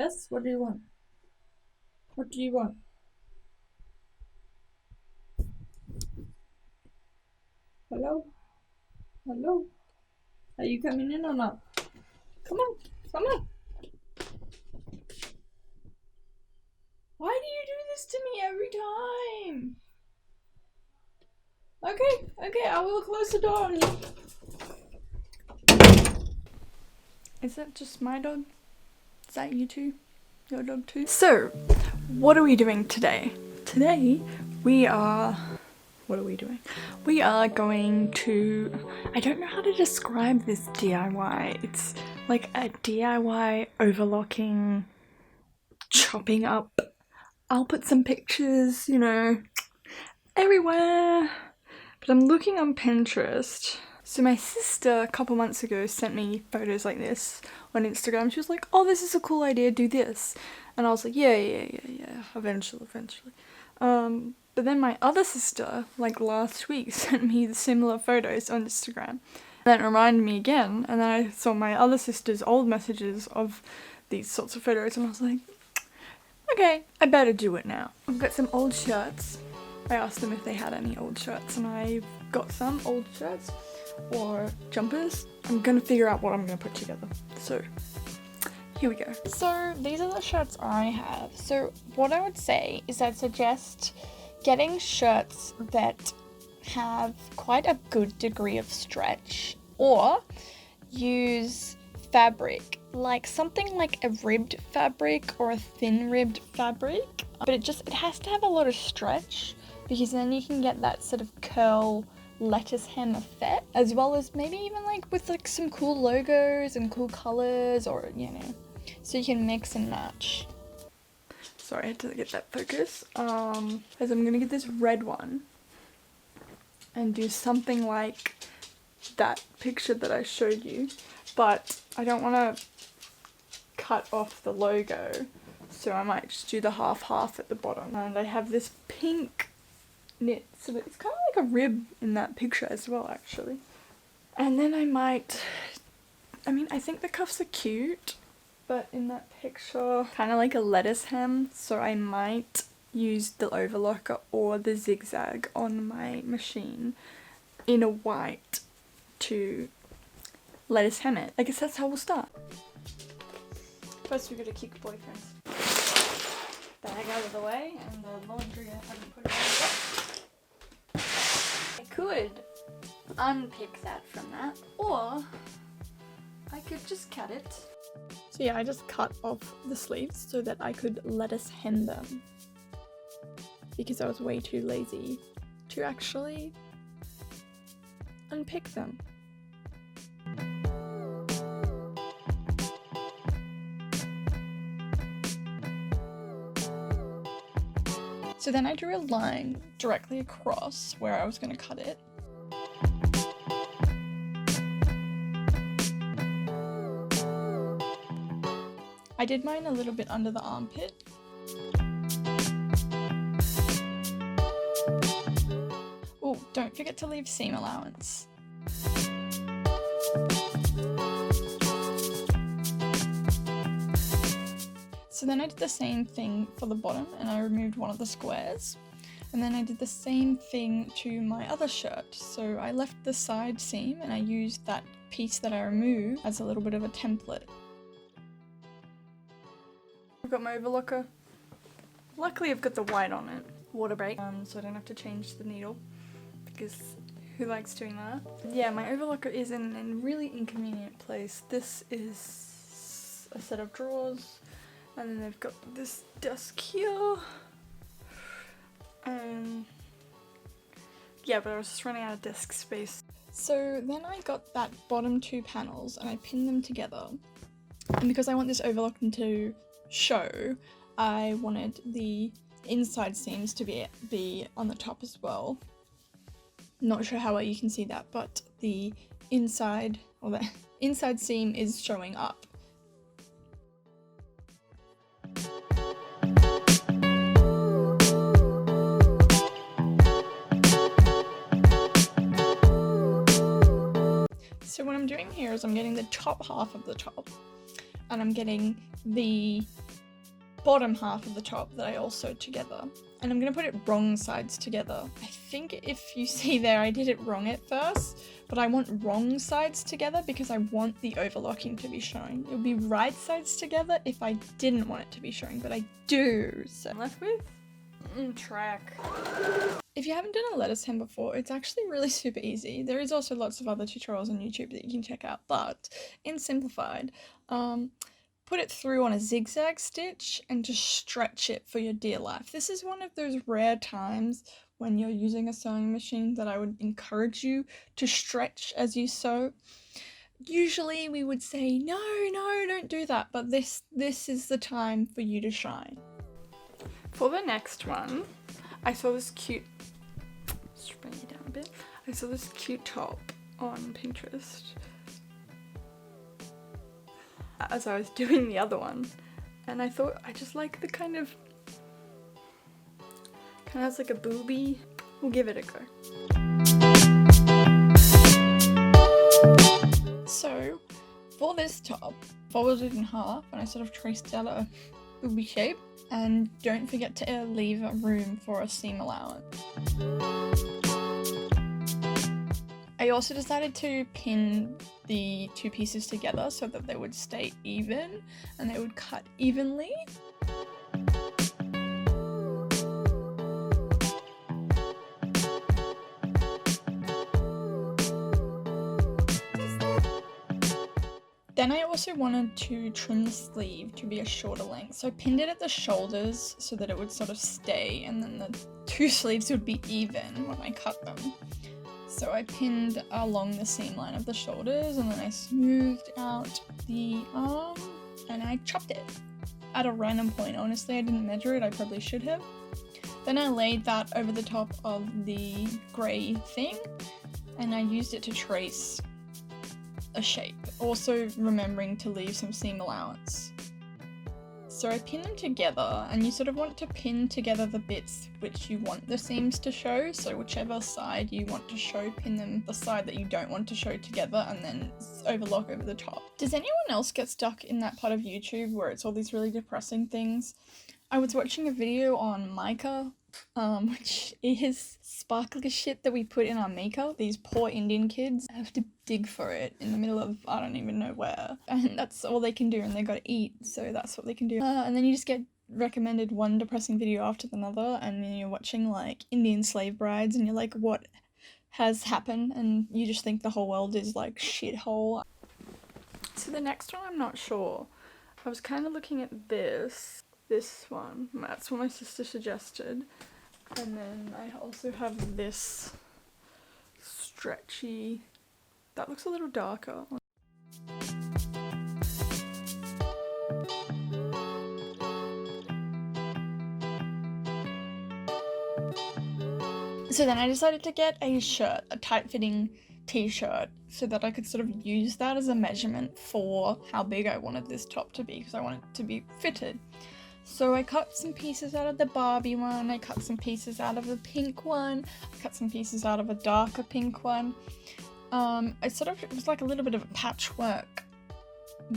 Yes? What do you want? What do you want? Hello? Hello? Are you coming in or not? Come on, come on. Why do you do this to me every time? Okay, I will close the door on you. Is that just my dog? Is that you too? Your dog too? So, what are we doing today? Today, what are we doing? We are going to, I don't know how to describe this DIY. It's like a DIY overlocking, chopping up. I'll put some pictures, you know, everywhere. But I'm looking on Pinterest. So my sister a couple months ago sent me photos like this on Instagram. She was like, oh, this is a cool idea, do this. And I was like, yeah, eventually. But then my other sister, like last week, sent me the similar photos on Instagram. And that reminded me again, and then I saw my other sister's old messages of these sorts of photos, and I was like, okay, I better do it now. I've got some old shirts. I asked them if they had any old shirts, and I've got some old shirts or jumpers. I'm gonna figure out what I'm gonna put together. So here we go. So these are the shirts I have. So what I would say is I'd suggest getting shirts that have quite a good degree of stretch, or use fabric, like something like a ribbed fabric or a thin ribbed fabric, but it has to have a lot of stretch, because then you can get that sort of curl lettuce hem effect, as well as maybe even like with like some cool logos and cool colors, or you know, so you can mix and match. Sorry, I had to get that focus. As I'm gonna get this red one and do something like that picture that I showed you, but I don't want to cut off the logo, so I might just do the half at the bottom. And I have this pink knit, so it's kind of like a rib in that picture as well, actually. And then I think the cuffs are cute, but in that picture, kind of like a lettuce hem, so I might use the overlocker or the zigzag on my machine in a white to lettuce hem it. I guess that's how we'll start. First we gotta kick boyfriend's bag out of the way, and the laundry I haven't put it away. I could unpick that from that, or I could just cut it. So yeah, I just cut off the sleeves so that I could lettuce hem them, because I was way too lazy to actually unpick them. So then I drew a line directly across where I was going to cut it. I did mine a little bit under the armpit. Oh, don't forget to leave seam allowance. So then I did the same thing for the bottom, and I removed one of the squares. And then I did the same thing to my other shirt. So I left the side seam and I used that piece that I removed as a little bit of a template. I've got my overlocker. Luckily I've got the white on it, water break, so I don't have to change the needle, because who likes doing that? Yeah, my overlocker is in a really inconvenient place. This is a set of drawers, and then they've got this desk here. Yeah, but I was just running out of desk space. So then I got that bottom two panels and I pinned them together. And because I want this overlocking to show, I wanted the inside seams to be on the top as well. Not sure how well you can see that, but the inside seam is showing up. So what I'm doing here is I'm getting the top half of the top, and I'm getting the bottom half of the top that I all sewed together. And I'm going to put it wrong sides together. I think if you see there, I did it wrong at first, but I want wrong sides together because I want the overlocking to be showing. It would be right sides together if I didn't want it to be showing, but I do. So I'm left with track. If you haven't done a lettuce hem before, it's actually really super easy. There is also lots of other tutorials on YouTube that you can check out, but in simplified, put it through on a zigzag stitch and just stretch it for your dear life. This is one of those rare times when you're using a sewing machine that I would encourage you to stretch as you sew. Usually we would say, no, don't do that, but this is the time for you to shine. For the next one, I saw this cute, just bring it down a bit, I saw this cute top on Pinterest as I was doing the other one, and I thought I just like the kind of has like a booby. We'll give it a go. So for this top, folded it in half and I sort of traced out a booby shape, and don't forget to leave room for a seam allowance. I also decided to pin the two pieces together so that they would stay even and they would cut evenly. Then I also wanted to trim the sleeve to be a shorter length, so I pinned it at the shoulders so that it would sort of stay, and then the two sleeves would be even when I cut them. So I pinned along the seam line of the shoulders, and then I smoothed out the arm and I chopped it at a random point. Honestly, I didn't measure it, I probably should have. Then I laid that over the top of the grey thing and I used it to trace a shape, also remembering to leave some seam allowance. So I pinned them together, and you sort of want to pin together the bits which you want the seams to show, so whichever side you want to show, pin them the side that you don't want to show together, and then overlock over the top. Does anyone else get stuck in that part of YouTube where it's all these really depressing things? I was watching a video on mica, which is sparkly shit that we put in our makeup. These poor Indian kids have to dig for it in the middle of I don't even know where, and that's all they can do, and they gotta eat, so that's what they can do. And then you just get recommended one depressing video after another, and then you're watching like Indian slave brides and you're like, what has happened? And you just think the whole world is like shithole. So the next one, I'm not sure. I was kind of looking at this one, that's what my sister suggested, and then I also have this stretchy, that looks a little darker. So then I decided to get a shirt, a tight-fitting t-shirt, so that I could sort of use that as a measurement for how big I wanted this top to be, because I want it to be fitted. So I cut some pieces out of the Barbie one, I cut some pieces out of the pink one, I cut some pieces out of a darker pink one. It was like a little bit of a patchwork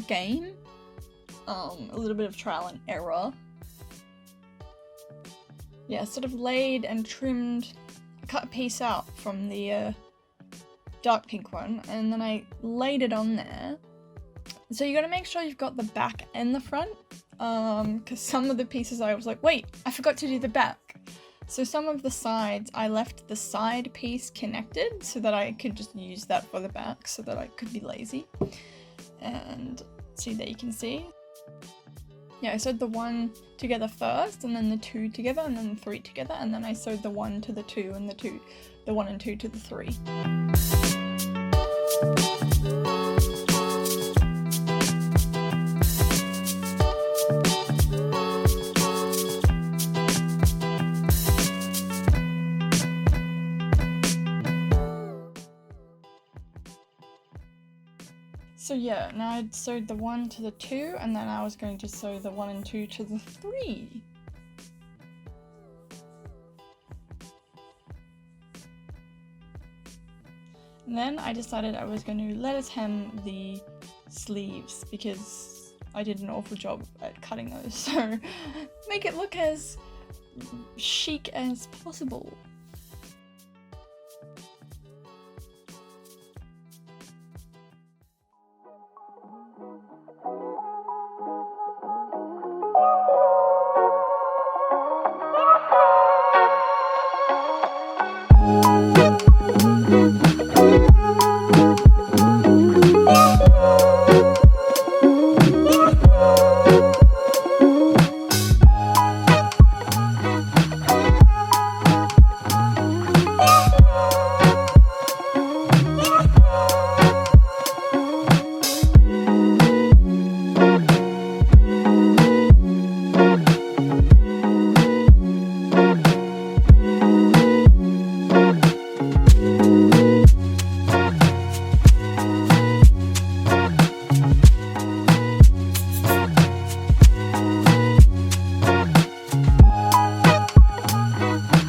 game, a little bit of trial and error. Yeah, sort of laid and trimmed, I cut a piece out from the dark pink one, and then I laid it on there. So you gotta make sure you've got the back and the front, because some of the pieces I was like, wait, I forgot to do the back. So some of the sides, I left the side piece connected so that I could just use that for the back, so that I could be lazy. And see, there you can see. Yeah, I sewed the one together first, and then the two together, and then the three together, and then I sewed the one to the two, and the one and two to the three. So yeah, now I'd sewed the 1 to the 2, and then I was going to sew the 1 and 2 to the 3. And then I decided I was going to lettuce hem the sleeves, because I did an awful job at cutting those, so make it look as chic as possible.